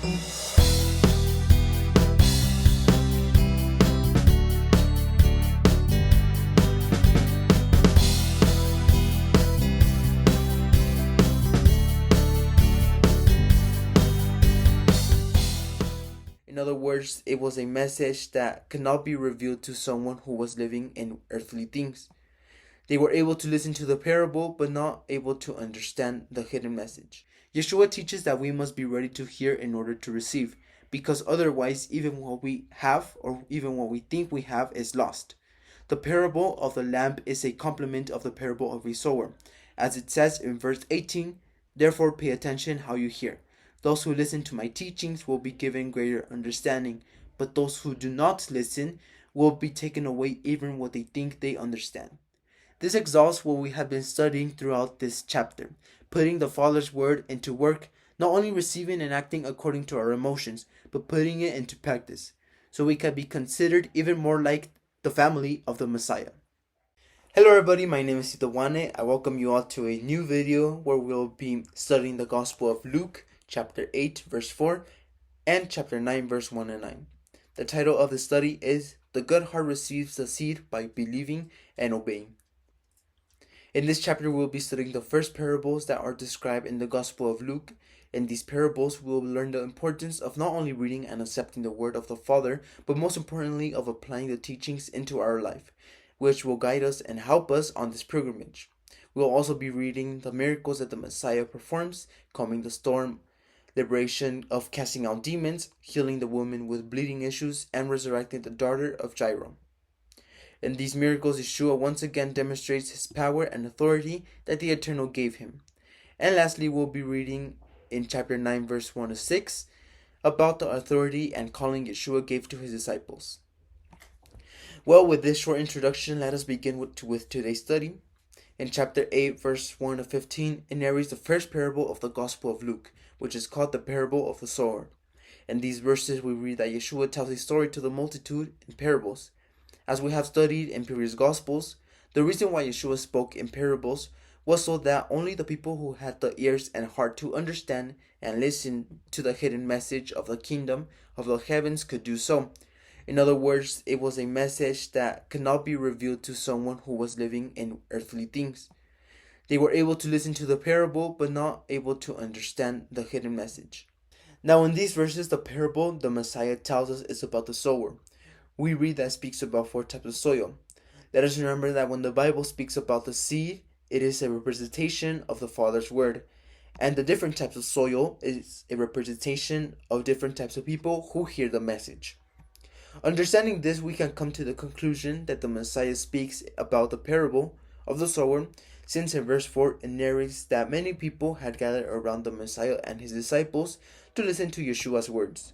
In other words, it was a message that could not be revealed to someone who was living in earthly things. They were able to listen to the parable, but not able to understand the hidden message. Yeshua teaches that we must be ready to hear in order to receive, because otherwise, even what we have, or even what we think we have, is lost. The parable of the lamp is a complement of the parable of the sower. As it says in verse 18, therefore pay attention how you hear. Those who listen to my teachings will be given greater understanding, but those who do not listen will be taken away even what they think they understand. This exhausts what we have been studying throughout this chapter, putting the Father's word into work, not only receiving and acting according to our emotions, but putting it into practice, so we can be considered even more like the family of the Messiah. Hello everybody, my name is Itawane. I welcome you all to a new video where we'll be studying the Gospel of Luke, chapter 8, verse 4, and chapter 9, verse 1 and 9. The title of the study is The Good Heart Receives the Seed by Believing and Obeying. In this chapter, we'll be studying the first parables that are described in the Gospel of Luke. In these parables, we will learn the importance of not only reading and accepting the word of the Father, but most importantly of applying the teachings into our life, which will guide us and help us on this pilgrimage. We will also be reading the miracles that the Messiah performs, calming the storm, liberation of casting out demons, healing the woman with bleeding issues, and resurrecting the daughter of Jairus. In these miracles, Yeshua once again demonstrates his power and authority that the Eternal gave him. And lastly, we'll be reading in chapter 9, verse 1 to 6, about the authority and calling Yeshua gave to his disciples. Well, with this short introduction, let us begin with today's study. In chapter 8, verse 1 to 15, it narrates the first parable of the Gospel of Luke, which is called the parable of the sower. In these verses, we read that Yeshua tells a story to the multitude in parables. As we have studied in previous Gospels, the reason why Yeshua spoke in parables was so that only the people who had the ears and heart to understand and listen to the hidden message of the kingdom of the heavens could do so. In other words, it was a message that could not be revealed to someone who was living in earthly things. They were able to listen to the parable, but not able to understand the hidden message. Now in these verses, the parable the Messiah tells us is about the sower. We read that it speaks about 4 types of soil. Let us remember that when the Bible speaks about the seed, it is a representation of the Father's word. And the different types of soil is a representation of different types of people who hear the message. Understanding this, we can come to the conclusion that the Messiah speaks about the parable of the sower, since in verse 4 it narrates that many people had gathered around the Messiah and his disciples to listen to Yeshua's words.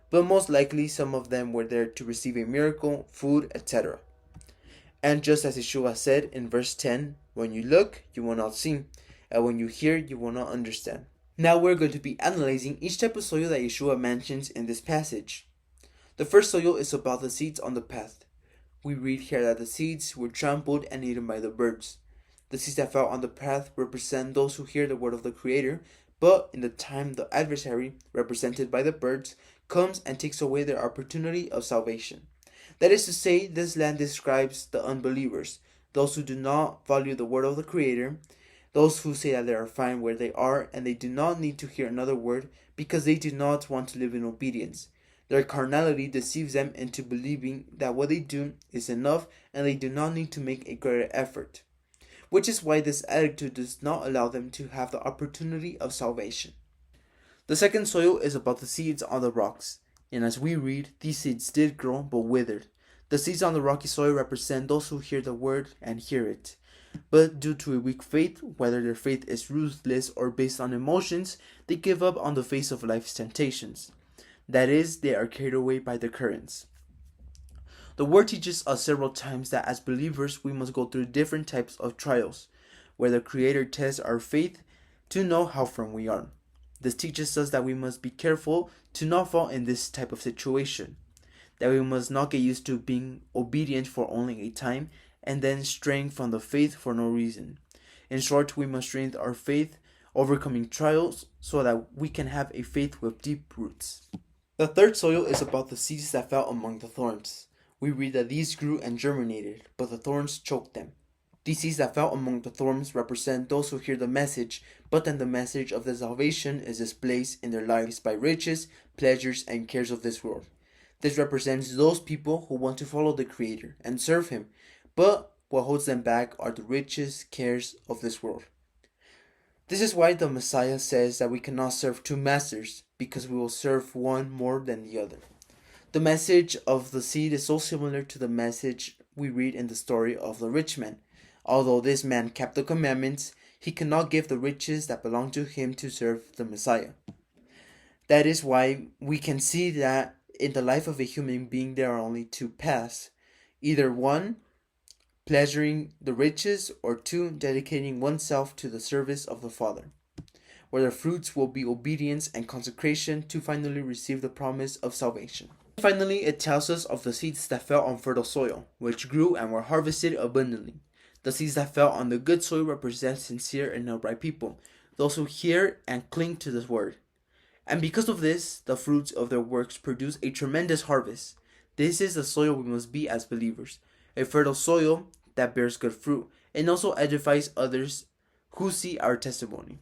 But most likely some of them were there to receive a miracle, food, etc. And just as Yeshua said in verse 10, when you look, you will not see, and when you hear, you will not understand. Now we're going to be analyzing each type of soil that Yeshua mentions in this passage. The first soil is about the seeds on the path. We read here that the seeds were trampled and eaten by the birds. The seeds that fell on the path represent those who hear the word of the Creator, but in the time the adversary, represented by the birds, comes and takes away their opportunity of salvation. That is to say, this land describes the unbelievers, those who do not value the word of the Creator, those who say that they are fine where they are and they do not need to hear another word because they do not want to live in obedience. Their carnality deceives them into believing that what they do is enough and they do not need to make a greater effort, which is why this attitude does not allow them to have the opportunity of salvation. The second soil is about the seeds on the rocks, and as we read, these seeds did grow but withered. The seeds on the rocky soil represent those who hear the word and hear it, but due to a weak faith, whether their faith is ruthless or based on emotions, they give up on the face of life's temptations. That is, they are carried away by the currents. The word teaches us several times that as believers we must go through different types of trials, where the Creator tests our faith to know how firm we are. This teaches us that we must be careful to not fall in this type of situation, that we must not get used to being obedient for only a time and then straying from the faith for no reason. In short, we must strengthen our faith overcoming trials so that we can have a faith with deep roots. The third soil is about the seeds that fell among the thorns. We read that these grew and germinated, but the thorns choked them. These seeds that fell among the thorns represent those who hear the message, but then the message of the salvation is displaced in their lives by riches, pleasures, and cares of this world. This represents those people who want to follow the Creator and serve Him, but what holds them back are the riches, cares of this world. This is why the Messiah says that we cannot serve two masters, because we will serve one more than the other. The message of the seed is so similar to the message we read in the story of the rich man. Although this man kept the commandments, he cannot give the riches that belong to him to serve the Messiah. That is why we can see that in the life of a human being there are only two paths. Either one, pleasuring the riches, or two, dedicating oneself to the service of the Father, where the fruits will be obedience and consecration to finally receive the promise of salvation. Finally, it tells us of the seeds that fell on fertile soil, which grew and were harvested abundantly. The seeds that fell on the good soil represent sincere and upright people, those who hear and cling to the word. And because of this, the fruits of their works produce a tremendous harvest. This is the soil we must be as believers, a fertile soil that bears good fruit and also edifies others who see our testimony.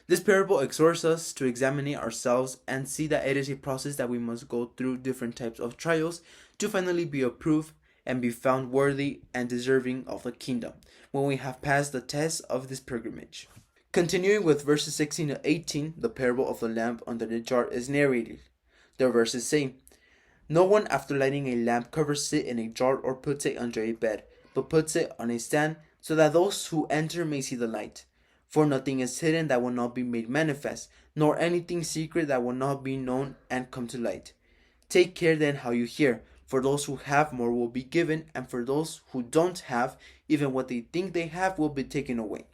This parable exhorts us to examine ourselves and see that it is a process that we must go through different types of trials to finally be approved and be found worthy and deserving of the kingdom when we have passed the test of this pilgrimage. Continuing with verses 16 to 18, the parable of the lamp under the jar is narrated. The verses say, "No one after lighting a lamp covers it in a jar or puts it under a bed, but puts it on a stand so that those who enter may see the light. For nothing is hidden that will not be made manifest, nor anything secret that will not be known and come to light. Take care then how you hear, for those who have more will be given, and for those who don't have, even what they think they have will be taken away."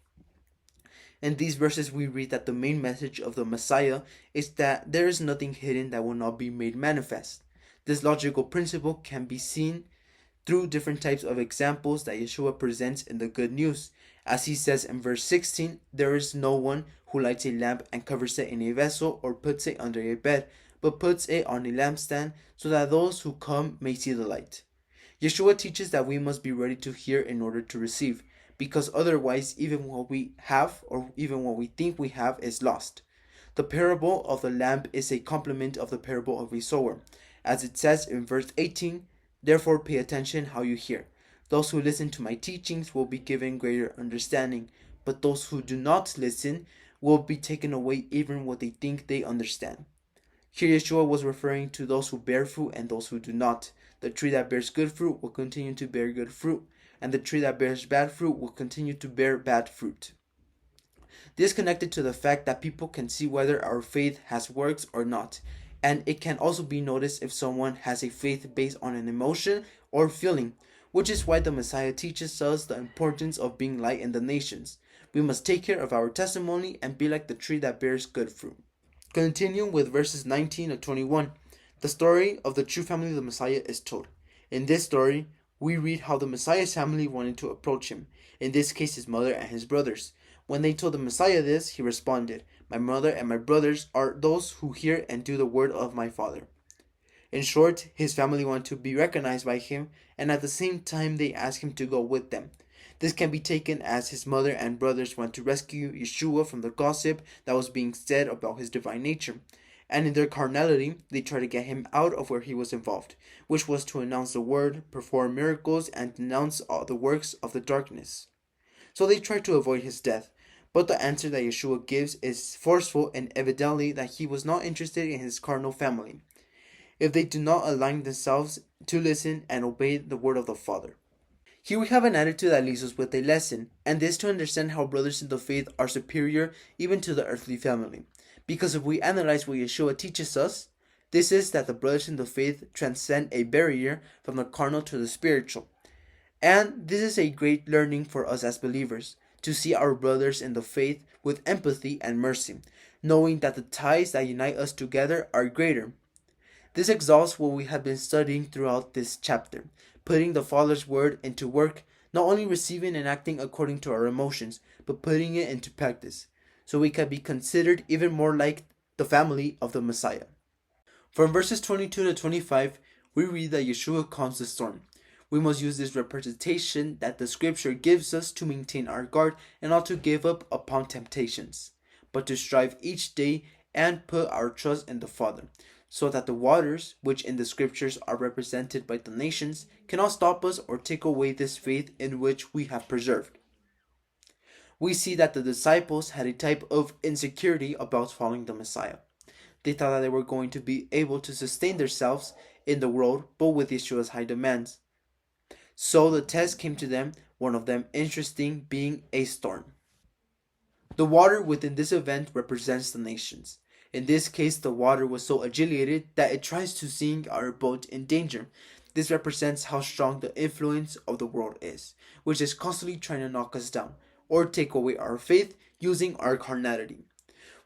In these verses we read that the main message of the Messiah is that there is nothing hidden that will not be made manifest. This logical principle can be seen through different types of examples that Yeshua presents in the Good News. As he says in verse 16, there is no one who lights a lamp and covers it in a vessel or puts it under a bed, but puts it on a lampstand so that those who come may see the light. Yeshua teaches that we must be ready to hear in order to receive, because otherwise even what we have or even what we think we have is lost. The parable of the lamp is a complement of the parable of a sower. As it says in verse 18, "Therefore pay attention how you hear. Those who listen to my teachings will be given greater understanding, but those who do not listen will be taken away even what they think they understand." Here Yeshua was referring to those who bear fruit and those who do not. The tree that bears good fruit will continue to bear good fruit, and the tree that bears bad fruit will continue to bear bad fruit. This is connected to the fact that people can see whether our faith has works or not, and it can also be noticed if someone has a faith based on an emotion or feeling, which is why the Messiah teaches us the importance of being light in the nations. We must take care of our testimony and be like the tree that bears good fruit. Continuing with verses 19 to 21, the story of the true family of the Messiah is told. In this story, we read how the Messiah's family wanted to approach him, in this case his mother and his brothers. When they told the Messiah this, he responded, "My mother and my brothers are those who hear and do the word of my Father." In short, his family wanted to be recognized by him, and at the same time they asked him to go with them. This can be taken as his mother and brothers want to rescue Yeshua from the gossip that was being said about his divine nature. And in their carnality, they tried to get him out of where he was involved, which was to announce the word, perform miracles, and denounce all the works of the darkness. So they tried to avoid his death, but the answer that Yeshua gives is forceful and evidently that he was not interested in his carnal family, if they do not align themselves to listen and obey the word of the Father. Here we have an attitude that leaves us with a lesson, and this to understand how brothers in the faith are superior even to the earthly family. Because if we analyze what Yeshua teaches us, this is that the brothers in the faith transcend a barrier from the carnal to the spiritual. And this is a great learning for us as believers, to see our brothers in the faith with empathy and mercy, knowing that the ties that unite us together are greater. This exalts what we have been studying throughout this chapter, putting the Father's word into work, not only receiving and acting according to our emotions, but putting it into practice, so we can be considered even more like the family of the Messiah. From verses 22 to 25, we read that Yeshua calms the storm. We must use this representation that the scripture gives us to maintain our guard and not to give up upon temptations, but to strive each day and put our trust in the Father, so that the waters, which in the scriptures are represented by the nations, cannot stop us or take away this faith in which we have preserved. We see that the disciples had a type of insecurity about following the Messiah. They thought that they were going to be able to sustain themselves in the world, but with Yeshua's high demands. So the test came to them, one of them interesting being a storm. The water within this event represents the nations. In this case, the water was so agitated that it tries to sink our boat in danger. This represents how strong the influence of the world is, which is constantly trying to knock us down or take away our faith using our carnality.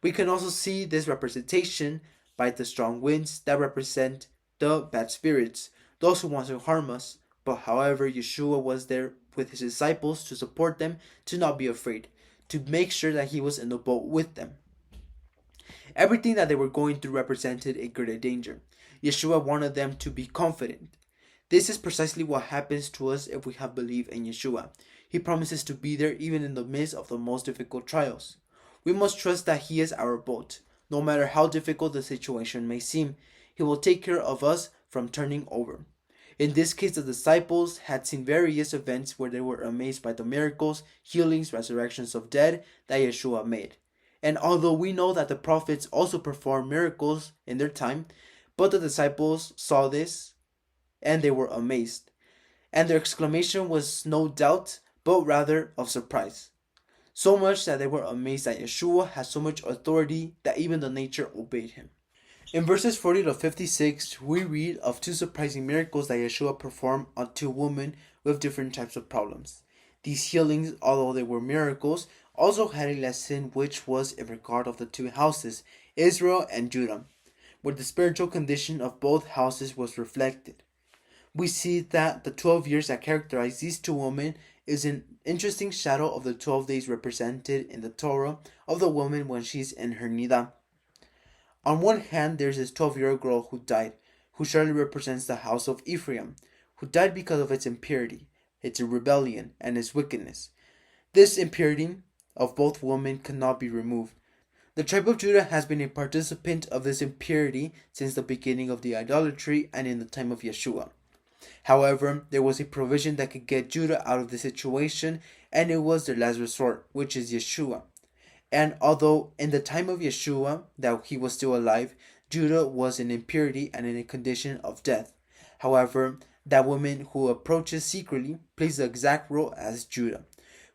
We can also see this representation by the strong winds that represent the bad spirits, those who want to harm us. But however, Yeshua was there with his disciples to support them to not be afraid, to make sure that he was in the boat with them. Everything that they were going through represented a greater danger. Yeshua wanted them to be confident. This is precisely what happens to us if we have believed in Yeshua. He promises to be there even in the midst of the most difficult trials. We must trust that he is our boat. No matter how difficult the situation may seem, he will take care of us from turning over. In this case, the disciples had seen various events where they were amazed by the miracles, healings, resurrections of dead that Yeshua made. And although we know that the prophets also performed miracles in their time, but the disciples saw this and they were amazed. And their exclamation was no doubt, but rather of surprise. So much that they were amazed that Yeshua had so much authority that even the nature obeyed him. In verses 40 to 56, we read of two surprising miracles that Yeshua performed on two women with different types of problems. These healings, although they were miracles, also had a lesson which was in regard of the two houses, Israel and Judah, where the spiritual condition of both houses was reflected. We see that the 12 years that characterize these two women is an interesting shadow of the 12 days represented in the Torah of the woman when she's in her nidah. On one hand, there's this 12-year-old girl who died, who surely represents the house of Ephraim, who died because of its impurity, its rebellion, and its wickedness. This impurity of both women cannot be removed. The tribe of Judah has been a participant of this impurity since the beginning of the idolatry and in the time of Yeshua. However, there was a provision that could get Judah out of the situation, and it was their last resort, which is Yeshua. And although in the time of Yeshua, that he was still alive, Judah was in impurity and in a condition of death. However, that woman who approaches secretly plays the exact role as Judah,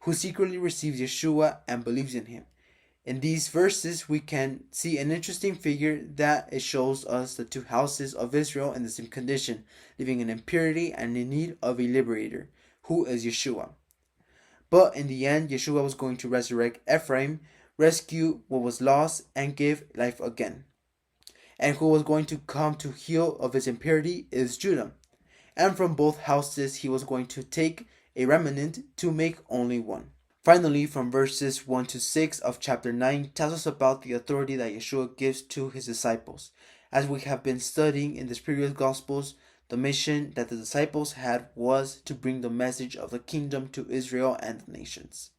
who secretly receives Yeshua and believes in him. In these verses, we can see an interesting figure that it shows us the two houses of Israel in the same condition, living in impurity and in need of a liberator, who is Yeshua. But in the end, Yeshua was going to resurrect Ephraim, rescue what was lost, and give life again. And who was going to come to heal of his impurity is Judah. And from both houses he was going to take a remnant to make only one. Finally, from verses 1 to 6 of chapter 9 tells us about the authority that Yeshua gives to his disciples. As we have been studying in the previous Gospels, the mission that the disciples had was to bring the message of the kingdom to Israel and the nations.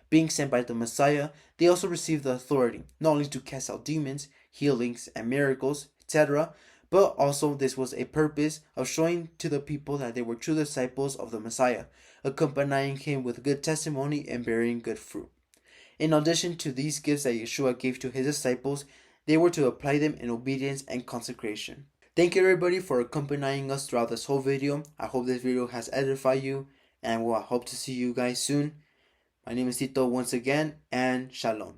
Being sent by the Messiah, they also received the authority, not only to cast out demons, healings, and miracles, etc., but also this was a purpose of showing to the people that they were true disciples of the Messiah, accompanying him with good testimony and bearing good fruit. In addition to these gifts that Yeshua gave to his disciples, they were to apply them in obedience and consecration. Thank you everybody for accompanying us throughout this whole video. I hope this video has edified you, and I hope to see you guys soon. My name is Tito once again, and Shalom.